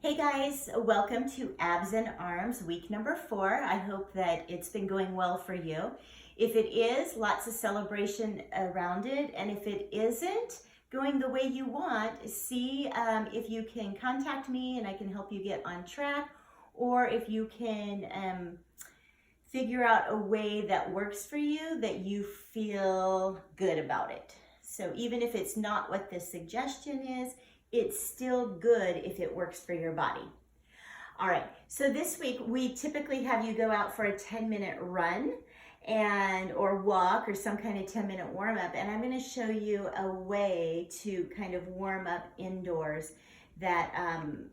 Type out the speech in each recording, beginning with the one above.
Hey guys, welcome to Abs and Arms week number 4. I hope that it's been going well for you. If it is, lots of celebration around it, and if it isn't going the way you want, see if you can contact me and I can help you get on track, or if you can figure out a way that works for you that you feel good about it. So even if it's not what the suggestion is, it's still good if it works for your body. All right, so this week we typically have you go out for a 10-minute run or walk or some kind of 10-minute warm-up, and I'm going to show you a way to kind of warm up indoors that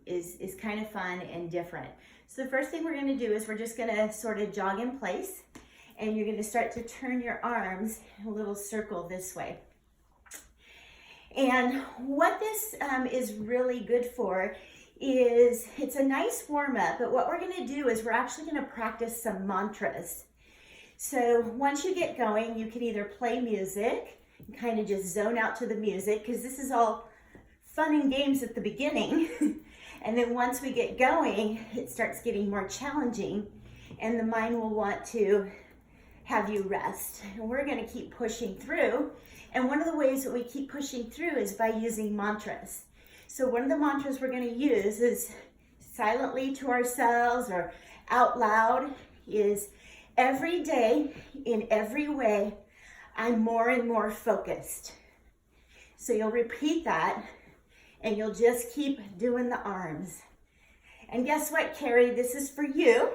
is kind of fun and different. So the first thing we're going to do is we're just going to sort of jog in place, and you're going to start to turn your arms in a little circle this way. And what this is really good for is it's a nice warm-up, but what we're going to do is we're actually going to practice some mantras. So once you get going, you can either play music and kind of just zone out to the music, because this is all fun and games at the beginning. And then once we get going, it starts getting more challenging and the mind will want to have you rest. And we're going to keep pushing through. And one of the ways that we keep pushing through is by using mantras. So one of the mantras we're going to use is silently to ourselves or out loud is, every day, in every way, I'm more and more focused. So you'll repeat that and you'll just keep doing the arms. And guess what, Carrie? This is for you.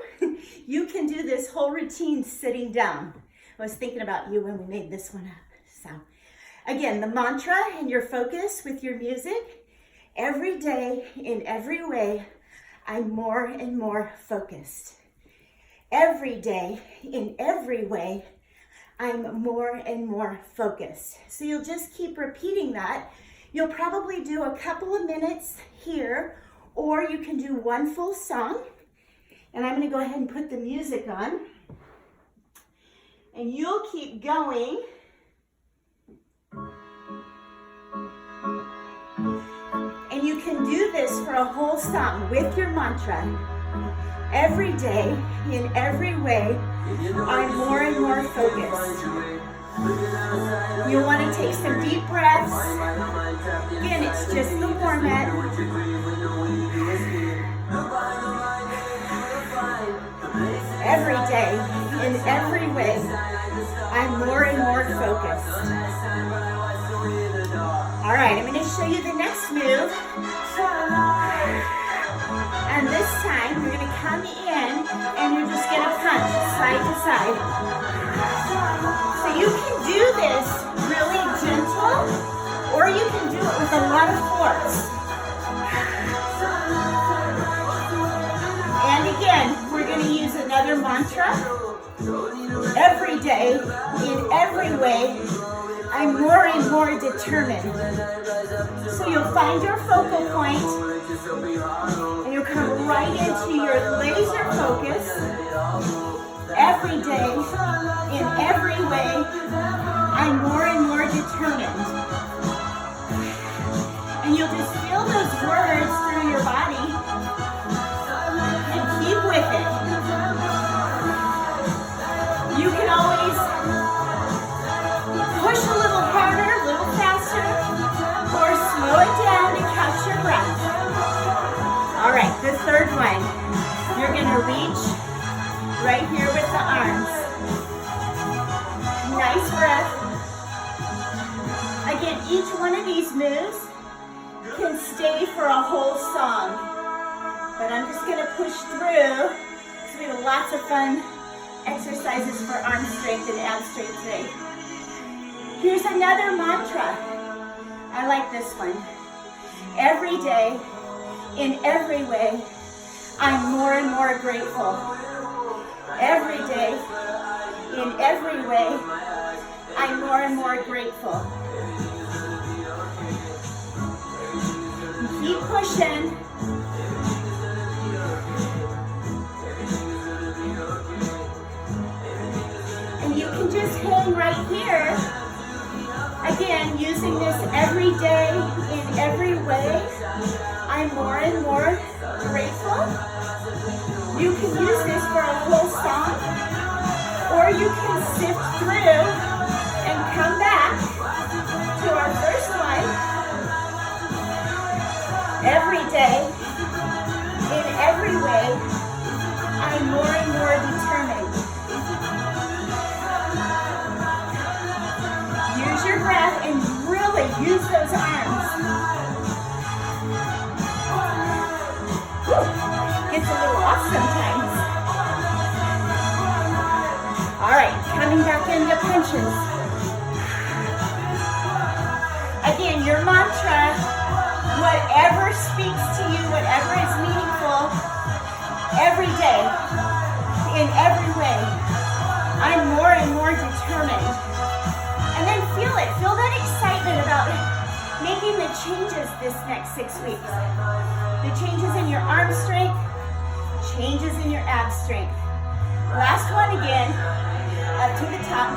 You can do this whole routine sitting down. I was thinking about you when we made this one up. So again, the mantra and your focus with your music. Every day, in every way, I'm more and more focused. Every day, in every way, I'm more and more focused. So you'll just keep repeating that. You'll probably do a couple of minutes here, or you can do one full song. And I'm going to go ahead and put the music on. And you'll keep going. And you can do this for a whole song with your mantra. Every day, in every way, I'm more and more focused. You'll want to take some deep breaths. Again, it's just the warm-up. Every day, in every way, I'm more and more focused. All right, I'm going to show you the next move. And this time, you're going to come in and you're just going to punch side to side. So you can do this really gentle, or you can do it with a lot of force. And again, we're going to use another mantra. Every day, in every way, I'm more and more determined. So you'll find your focal point, and you'll come right into your laser focus. Every day, in every way, I'm more and more determined. And you'll just feel those words through your body and keep with it. You can always push a little harder, a little faster, or slow it down and catch your breath. All right, the third one. You're going to reach right here with the arms. Nice breath. Again, each one of these moves can stay for a whole song. But I'm just going to push through because we have lots of fun exercises for arm strength and ab strength today. Here's another mantra. I like this one. Every day, in every way, I'm more and more grateful. Every day, in every way, I'm more and more grateful. Keep pushing. And you can just hang right here. Again, using this every day, in every way, I'm more and more grateful. You can use this for a whole song, or you can sift through and come back to our first one. Every day, in every way, I'm more and more determined. Use your breath and really use those arms. Gets a little off sometimes. All right, coming back into punches. Again, your mantra, whatever speaks to you, whatever is meaningful, every day, in every way, I'm more and more determined. And then feel it. Feel that excitement about making the changes this next 6 weeks. The changes in your arm strength, changes in your ab strength. Last one again, up to the top.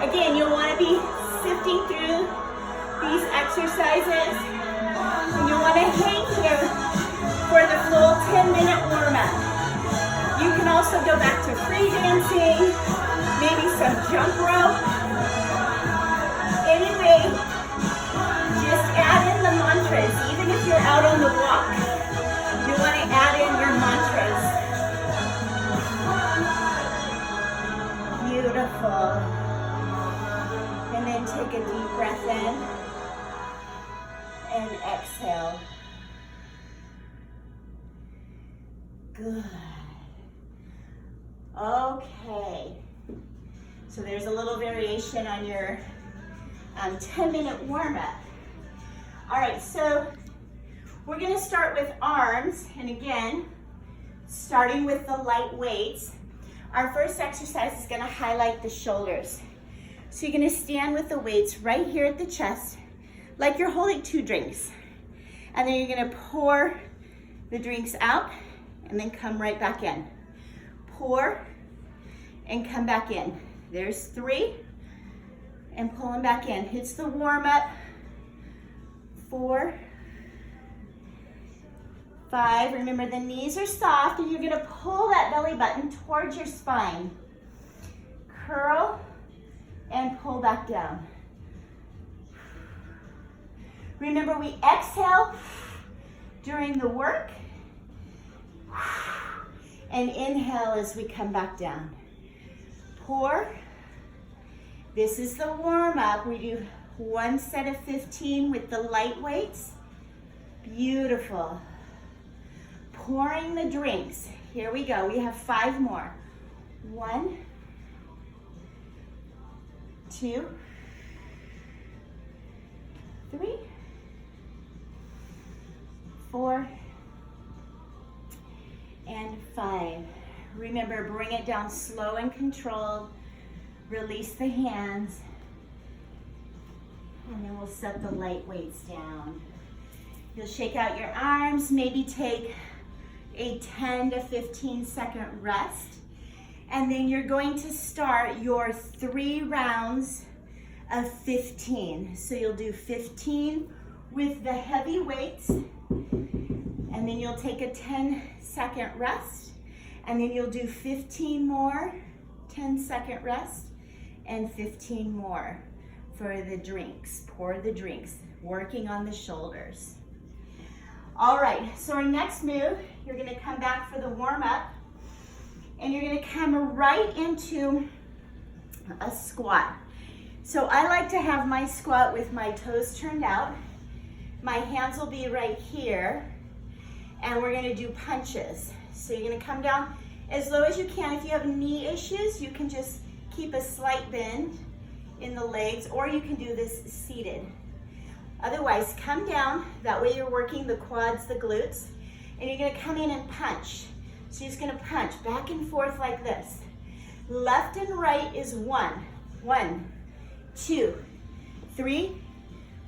Again, you'll want to be sifting through these exercises. And you'll want to hang here for the full 10-minute warm-up. You can also go back to free dancing, maybe some jump rope. Anyway, just add in the mantras. Even if you're out on the walk, you want to add in your mantras. Beautiful. And then take a deep breath in and exhale. Good. Okay. So there's a little variation on your 10-minute warm-up. All right, so we're going to start with arms. And again, starting with the light weights. Our first exercise is going to highlight the shoulders. So you're going to stand with the weights right here at the chest, like you're holding 2 drinks. And then you're going to pour the drinks out and then come right back in. Pour and come back in. There's 3 and pull them back in. It's the warm up. 4, 5. Remember, the knees are soft and you're going to pull that belly button towards your spine. Curl and pull back down. Remember, we exhale during the work and inhale as we come back down. Pour. This is the warm up. We do 1 set of 15 with the light weights. Beautiful. Pouring the drinks. Here we go. We have 5 more. 1, 2, 3, 4, and 5. Remember, bring it down slow and controlled. Release the hands. And then we'll set the light weights down. You'll shake out your arms, maybe take a 10 to 15 second rest. And then you're going to start your 3 rounds of 15. So you'll do 15 with the heavy weights, and then you'll take a 10-second rest, and then you'll do 15 more, 10-second rest, and 15 more for the drinks. Pour the drinks, working on the shoulders. All right, so our next move, you're gonna come back for the warm-up, and you're gonna come right into a squat. So I like to have my squat with my toes turned out. My hands will be right here, and we're gonna do punches. So you're gonna come down as low as you can. If you have knee issues, you can just keep a slight bend in the legs, or you can do this seated. Otherwise, come down. That way you're working the quads, the glutes, and you're gonna come in and punch. So you're just gonna punch back and forth like this. Left and right is 1. 1, 2, 3,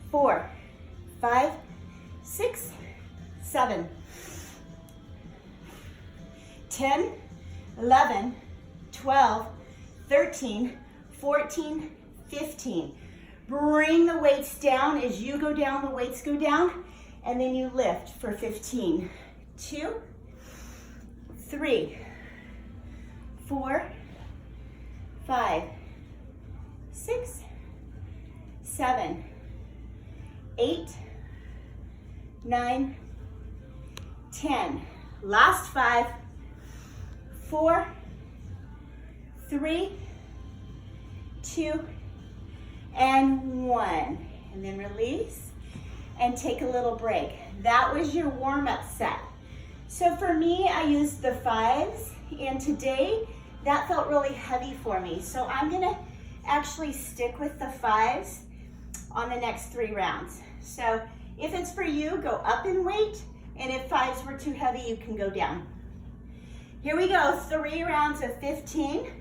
4, 5, 6, 7, 10, 11, 12, 13, 14, 15. Bring the weights down. As you go down, the weights go down. And then you lift for 15. 2, 3, 4, 5, 6, 7, 8, 9, 10. Last 5, 4, 3, 2, and 1. And then release and take a little break. That was your warm-up set. So for me, I used the 5s, and today that felt really heavy for me. So I'm gonna actually stick with the 5s on the next 3 rounds. So if it's for you, go up in weight, and if 5s were too heavy, you can go down. Here we go, 3 rounds of 15.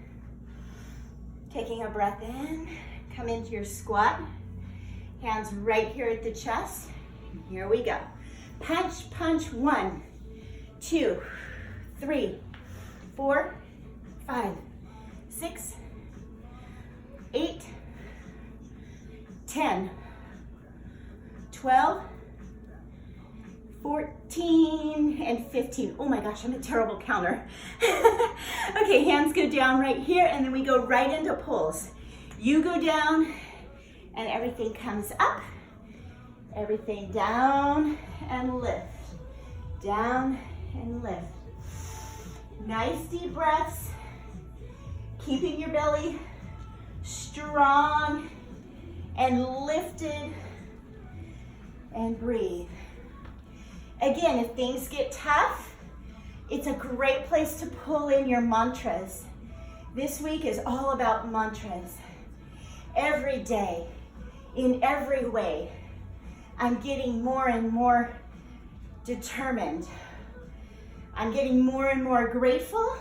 Taking a breath in, come into your squat. Hands right here at the chest. Here we go. Punch, punch, 1, 2, 3, 4, 5, 6, 8, 10, 12, 14, and 15. Oh my gosh, I'm a terrible counter. Okay, hands go down right here, and then we go right into pulls. You go down, and everything comes up. Everything down and lift. Down and lift. Nice deep breaths. Keeping your belly strong and lifted. And breathe. Again, if things get tough, it's a great place to pull in your mantras. This week is all about mantras. Every day, in every way, I'm getting more and more determined. I'm getting more and more grateful,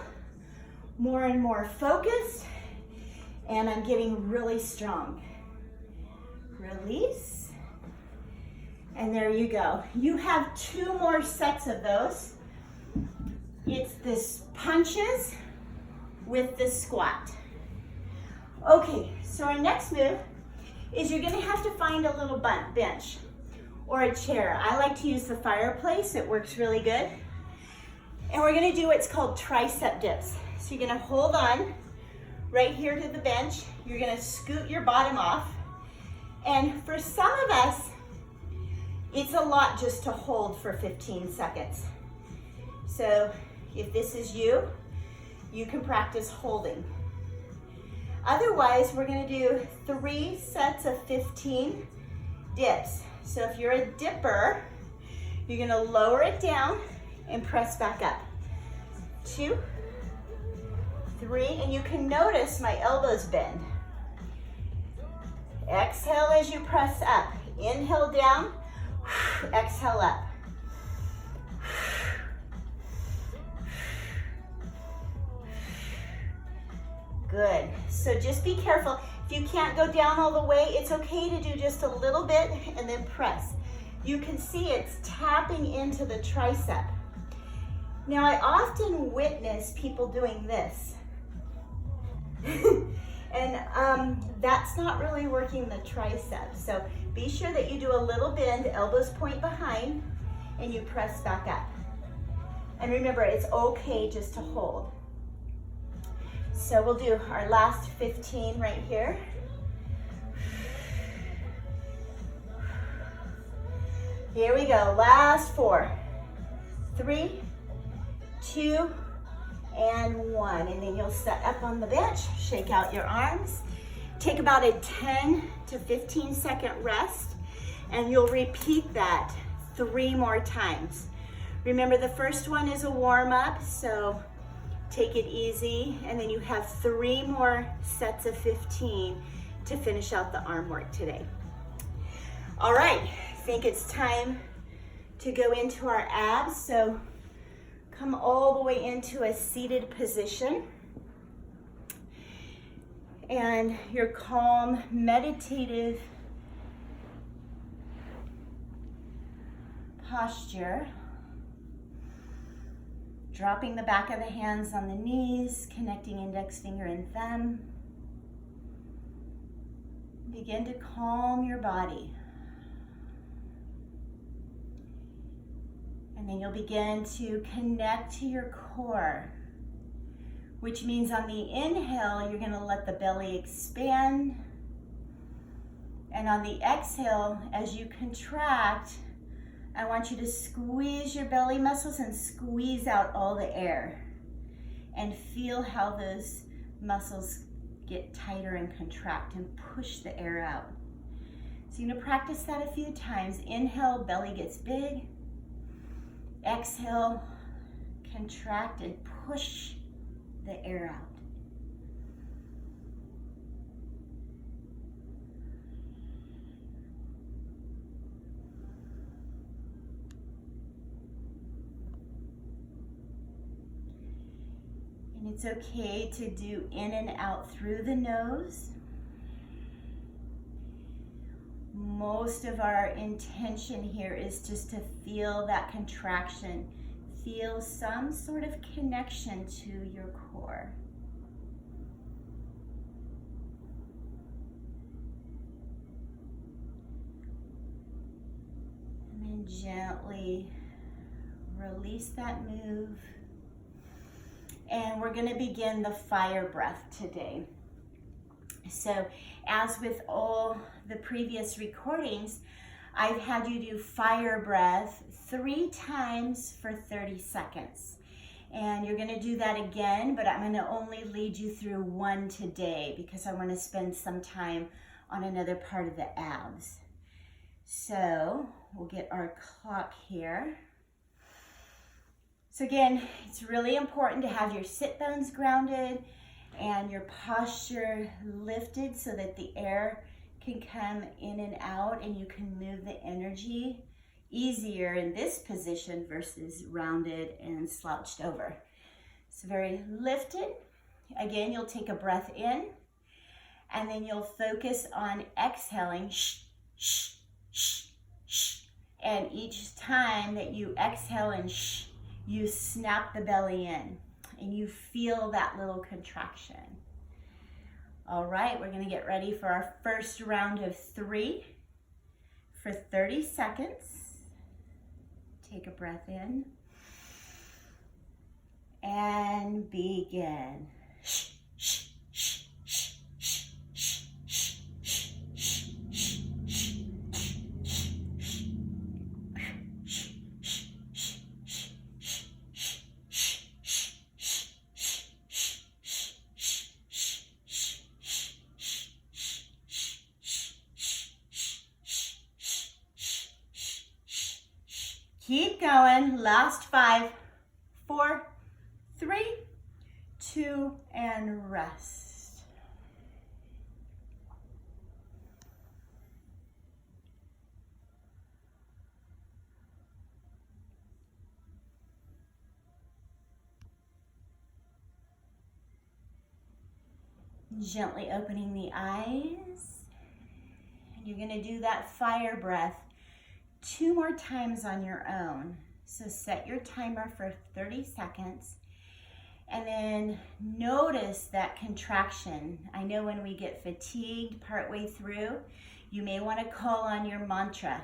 more and more focused, and I'm getting really strong. Release. And there you go. You have 2 more sets of those. It's this punches with the squat. Okay, so our next move is you're gonna have to find a little bench or a chair. I like to use the fireplace, it works really good. And we're gonna do what's called tricep dips. So you're gonna hold on right here to the bench. You're gonna scoot your bottom off. And for some of us, it's a lot just to hold for 15 seconds. So if this is you, you can practice holding. Otherwise, we're gonna do 3 sets of 15 dips. So if you're a dipper, you're gonna lower it down and press back up. 2, 3, and you can notice my elbows bend. Exhale as you press up. Inhale down, exhale up. Good. So just be careful. If you can't go down all the way, it's okay to do just a little bit and then press. You can see it's tapping into the tricep. Now, I often witness people doing this. And that's not really working the tricep. So be sure that you do a little bend, elbows point behind, and you press back up. And remember, it's okay just to hold. So we'll do our last 15 right here. Here we go, last 4, 3, 2, and 1. And then you'll set up on the bench, shake out your arms, take about a 10 to 15 second rest, and you'll repeat that 3 more times. Remember, the first one is a warm-up, so take it easy, and then you have 3 more sets of 15 to finish out the arm work today. All right, I think it's time to go into our abs. So come all the way into a seated position. And your calm, meditative posture. Dropping the back of the hands on the knees, connecting index finger and thumb. Begin to calm your body. And then you'll begin to connect to your core, which means on the inhale, you're going to let the belly expand. And on the exhale, as you contract, I want you to squeeze your belly muscles and squeeze out all the air. And feel how those muscles get tighter and contract and push the air out. So you're going to practice that a few times. Inhale, belly gets big. Exhale, contract and push the air out. And it's okay to do in and out through the nose. Most of our intention here is just to feel that contraction. Feel some sort of connection to your core. And then gently release that move. And we're going to begin the fire breath today. So as with all the previous recordings, I've had you do fire breath 3 times for 30 seconds. And you're going to do that again, but I'm going to only lead you through 1 today because I want to spend some time on another part of the abs. So we'll get our clock here. So again, it's really important to have your sit bones grounded and your posture lifted so that the air can come in and out and you can move the energy easier in this position versus rounded and slouched over. So very lifted. Again, you'll take a breath in and then you'll focus on exhaling. Shh, shh, shh, shh. And each time that you exhale and shh, you snap the belly in and you feel that little contraction. All right, we're going to get ready for our first round of 3 for 30 seconds. Take a breath in and begin. Shh, shh, shh, shh, shh, shh, shh, shh, shh, shh, shh. Keep going. Last 5, 4, 3, 2, and rest. Gently opening the eyes. And you're going to do that fire breath 2 more times on your own. So set your timer for 30 seconds and then notice that contraction. I know when we get fatigued partway through, you may want to call on your mantra.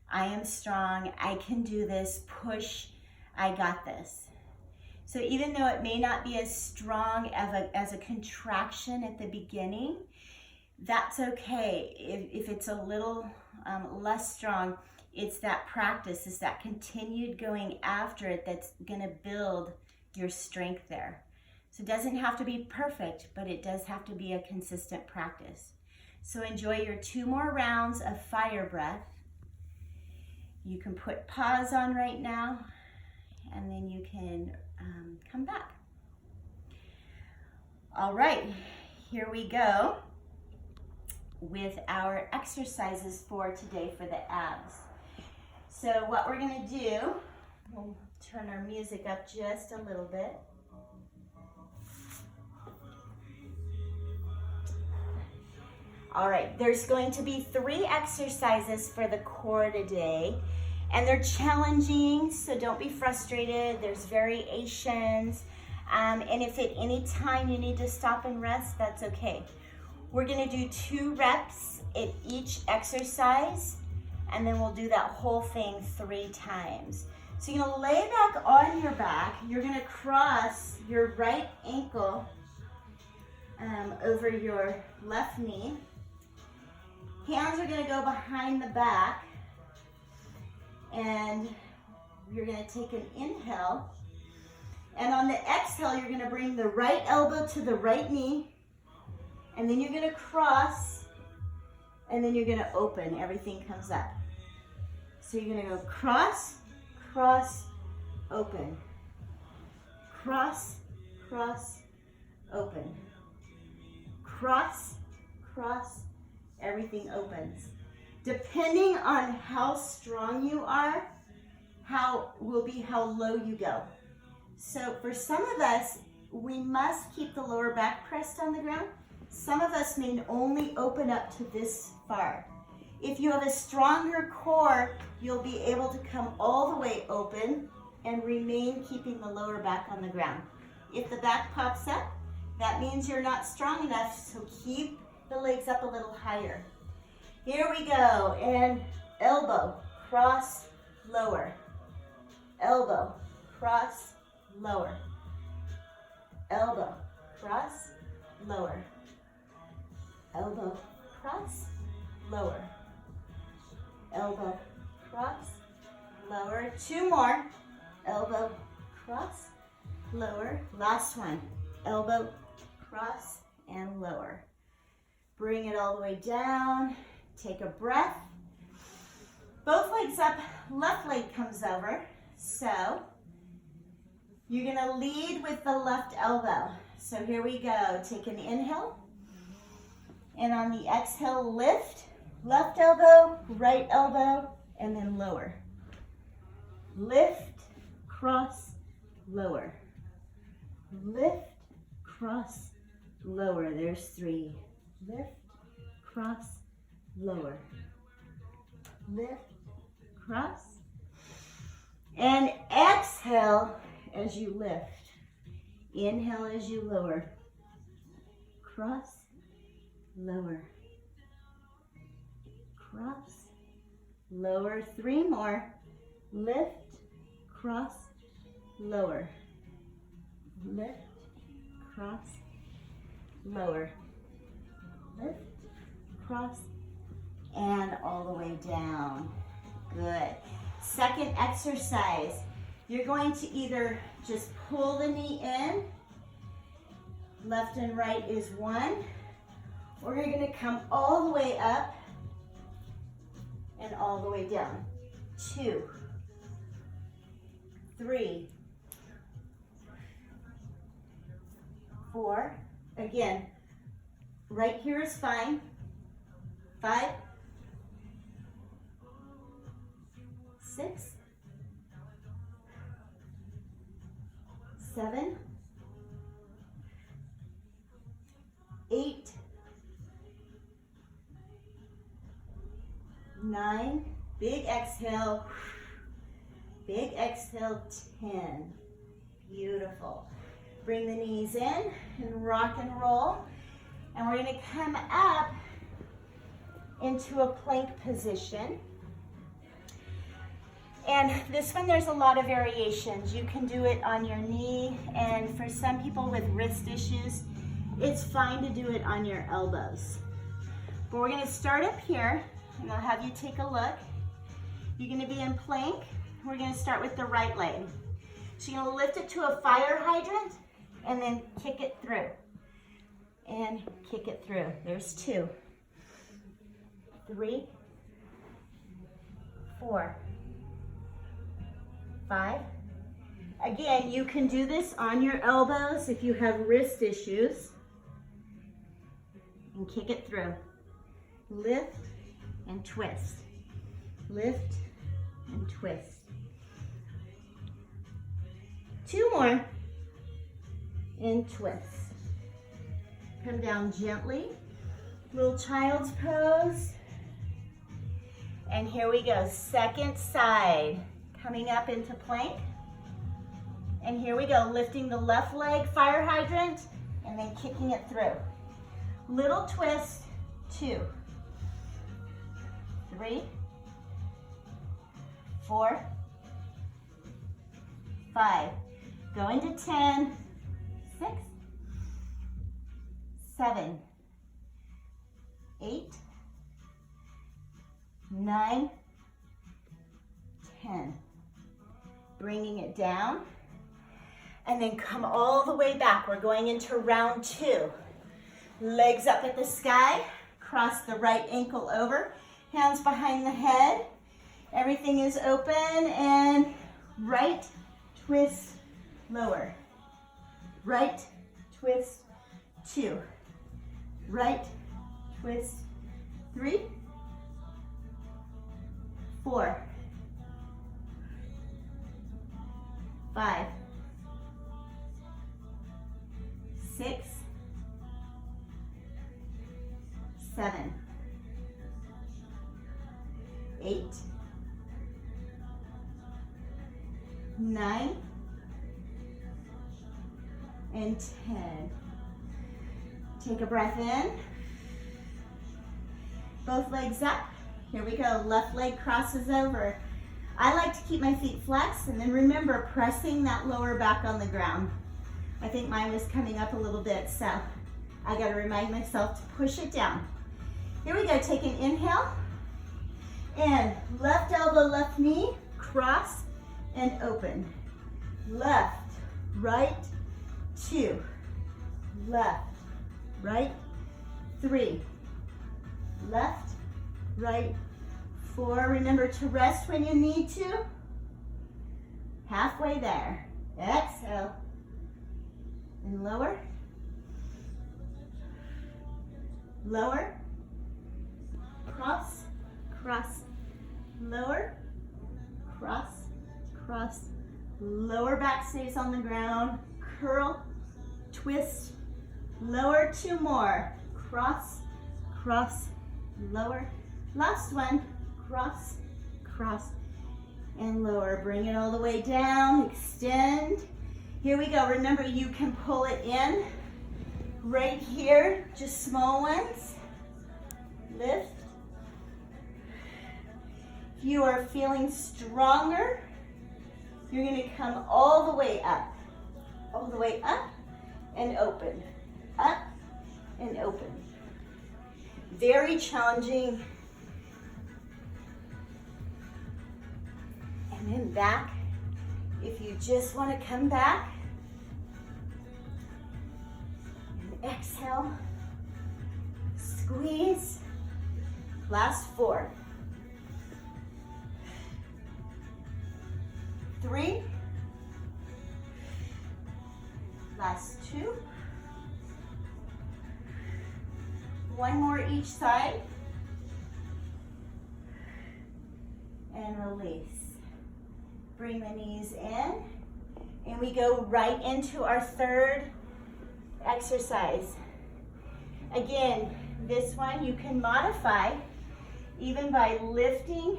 I am strong, I can do this, push, I got this. So even though it may not be as strong as a contraction at the beginning, that's okay. If it's a little less strong, it's that practice, it's that continued going after it that's going to build your strength there. So it doesn't have to be perfect, but it does have to be a consistent practice. So enjoy your 2 more rounds of fire breath. You can put pause on right now, and then you can come back. All right, here we go with our exercises for today for the abs. So what we're going to do, we'll turn our music up just a little bit. All right, there's going to be 3 exercises for the core today, and they're challenging, so don't be frustrated. There's variations, and if at any time you need to stop and rest, that's okay. We're gonna do 2 reps at each exercise, and then we'll do that whole thing 3 times. So you're gonna lay back on your back. You're gonna cross your right ankle over your left knee. Hands are gonna go behind the back, and you're gonna take an inhale. And on the exhale, you're gonna bring the right elbow to the right knee, and then you're gonna cross, and then you're gonna open. Everything comes up. So you're gonna go cross, cross, open. Cross, cross, open. Cross, cross, everything opens. Depending on how strong you are, will be how low you go. So for some of us, we must keep the lower back pressed on the ground. Some of us may only open up to this far. If you have a stronger core, you'll be able to come all the way open and remain keeping the lower back on the ground. If the back pops up, that means you're not strong enough, so keep the legs up a little higher. Here we go, and elbow, cross, lower. Elbow, cross, lower. Elbow, cross, lower. Elbow, cross, lower. Elbow, cross, lower. 2 more. Elbow, cross, lower. Last one. Elbow, cross, and lower. Bring it all the way down. Take a breath. Both legs up, left leg comes over. So you're gonna lead with the left elbow. So here we go. Take an inhale. And on the exhale, lift. Left elbow, right elbow, and then lower. Lift, cross, lower. Lift, cross, lower. There's 3. Lift, cross, lower. Lift, cross. And exhale as you lift. Inhale as you lower. Cross, lower. Cross, lower. 3 more. Lift, cross, lower. Lift, cross, lower. Lift, cross, and all the way down. Good. Second exercise. You're going to either just pull the knee in, left and right is 1, or you're going to come all the way up and all the way down. 2, 3, 4. Again, right here is fine. 5, 6, 7, 8, 9, big exhale, 10. Beautiful. Bring the knees in and rock and roll. And we're going to come up into a plank position. And this one, there's a lot of variations. You can do it on your knee, and for some people with wrist issues, it's fine to do it on your elbows. But we're going to start up here, and I'll have you take a look. You're going to be in plank. We're going to start with the right leg. So you're going to lift it to a fire hydrant, and then kick it through. And kick it through. There's 2, 3, 4, 5. Again, you can do this on your elbows if you have wrist issues. And kick it through. Lift and twist. Lift and twist. 2 more. And twist. Come down gently. Little child's pose. And here we go. Second side. Coming up into plank. And here we go. Lifting the left leg, fire hydrant, and then kicking it through. Little twist, 2, 3, 4, 5. Go into 10, 6, 7, 8, 9, 10. Bringing it down, and then come all the way back. We're going into round 2. Legs up at the sky, cross the right ankle over, hands behind the head. Everything is open, and right twist, lower. Right twist, 2. Right twist, 3, 4, 5, 6, 7, 8, 9, and 10. Take a breath in. Both legs up. Here we go. Left leg crosses over. I like to keep my feet flexed, and then remember pressing that lower back on the ground. I think mine was coming up a little bit, so I got to remind myself to push it down. Here we go. Take an inhale, and left elbow, left knee, cross and open. Left, right, 2, left, right, 3, left, right, 4. Remember to rest when you need to. Halfway there. Exhale. And lower. Lower. Cross, cross, lower, cross, cross. Lower back stays on the ground. Curl, twist, lower. 2 more. Cross, cross, lower. Last one. Cross, cross, and lower. Bring it all the way down. Extend. Here we go. Remember, you can pull it in right here. Just small ones. Lift. If you are feeling stronger, you're going to come all the way up. All the way up and open. Up and open. Very challenging. And then back. If you just want to come back. And exhale. Squeeze. Last 4. 3. Last 2. 1 more each side. And release. Bring the knees in. And we go right into our 3rd exercise. Again, this one you can modify even by lifting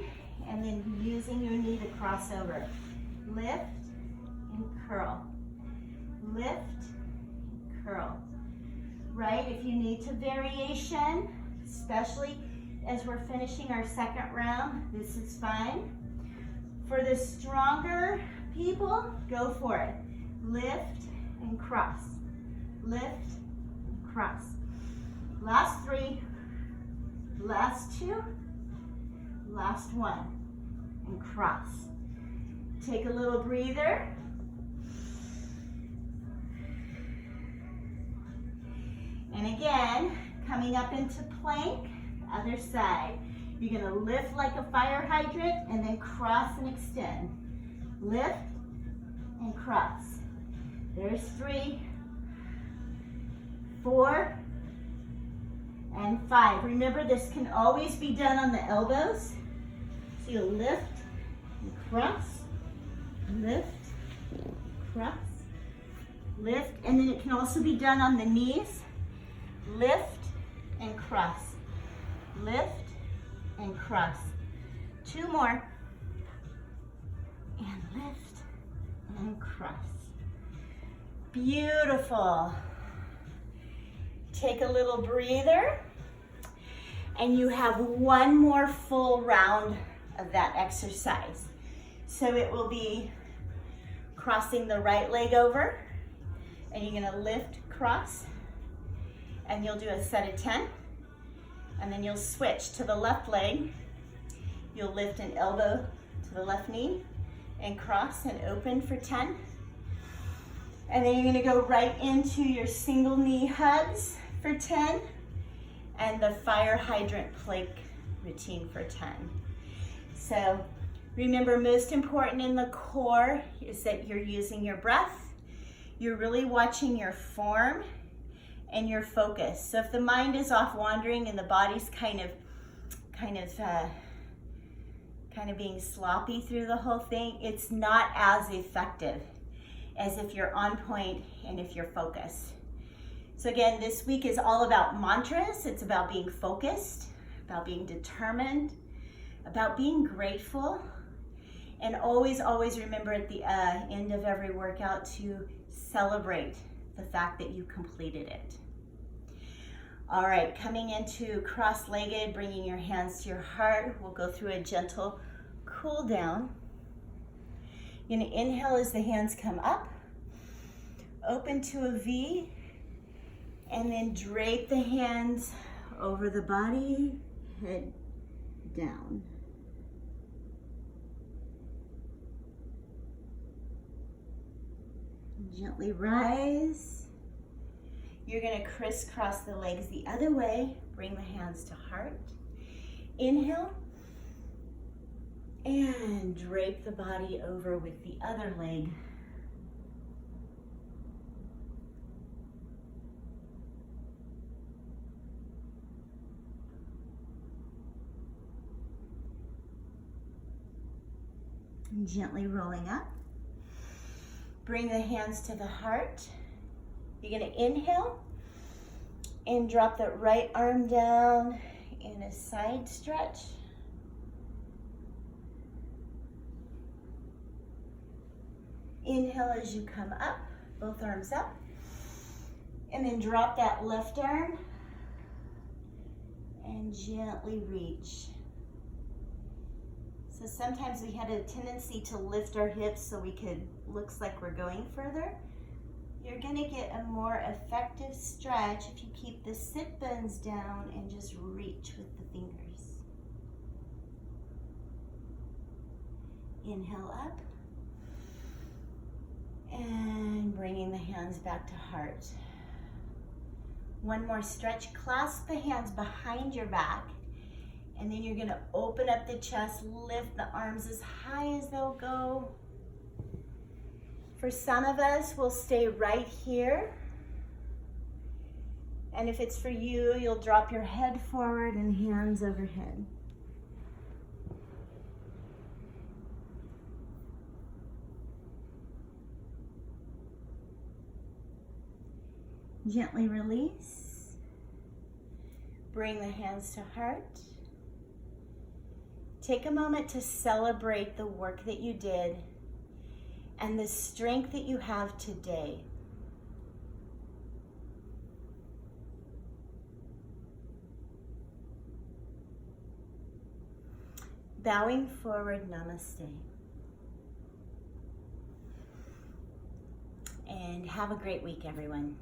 and then using your knee to cross over. Lift and curl. Lift, curl. Right? If you need to variation, especially as we're finishing our 2nd round, this is fine. For the stronger people, go for it. Lift and cross. Lift and cross. Last 3, last 2, last 1, and cross. Take a little breather. And again, coming up into plank, other side. You're going to lift like a fire hydrant and then cross and extend. Lift and cross. There's 3, 4, and 5. Remember, this can always be done on the elbows. So you lift and cross, lift, cross, lift, and then it can also be done on the knees. Lift and cross, lift and cross. 2 more, and lift and cross. Beautiful. take a little breather, and you have one more full round of that exercise. So it will be crossing the right leg over, and you're gonna lift, cross, and you'll do a set of 10, and then you'll switch to the left leg. You'll lift an elbow to the left knee and cross and open for 10. And then you're gonna go right into your single knee hugs for 10 and the fire hydrant plank routine for 10. So remember, most important in the core is that you're using your breath. You're really watching your form and your focus. So if the mind is off wandering and the body's kind of being sloppy through the whole thing, it's not as effective as if you're on point and if you're focused. So again, this week is all about mantras. It's about being focused, about being determined, about being grateful, and always remember at the end of every workout to celebrate the fact that you completed it. All right, coming into cross-legged, bringing your hands to your heart. We'll go through a gentle cool down. You're gonna inhale as the hands come up, open to a V, and then drape the hands over the body, head down. Gently rise. You're gonna crisscross the legs the other way, bring the hands to heart. Inhale, and drape the body over with the other leg. And gently rolling up. Bring the hands to the heart. You're gonna inhale and drop the right arm down in a side stretch. Inhale as you come up, both arms up, and then drop that left arm and gently reach. So sometimes we had a tendency to lift our hips so we could, looks like we're going further. You're gonna get a more effective stretch if you keep the sit bones down and just reach with the fingers. Inhale up. And bringing the hands back to heart. One more stretch. Clasp the hands behind your back. And then you're gonna open up the chest, lift the arms as high as they'll go. For some of us, we'll stay right here. And if it's for you, you'll drop your head forward and hands overhead. Gently release. Bring the hands to heart. Take a moment to celebrate the work that you did and the strength that you have today. Bowing forward, namaste. And have a great week, everyone.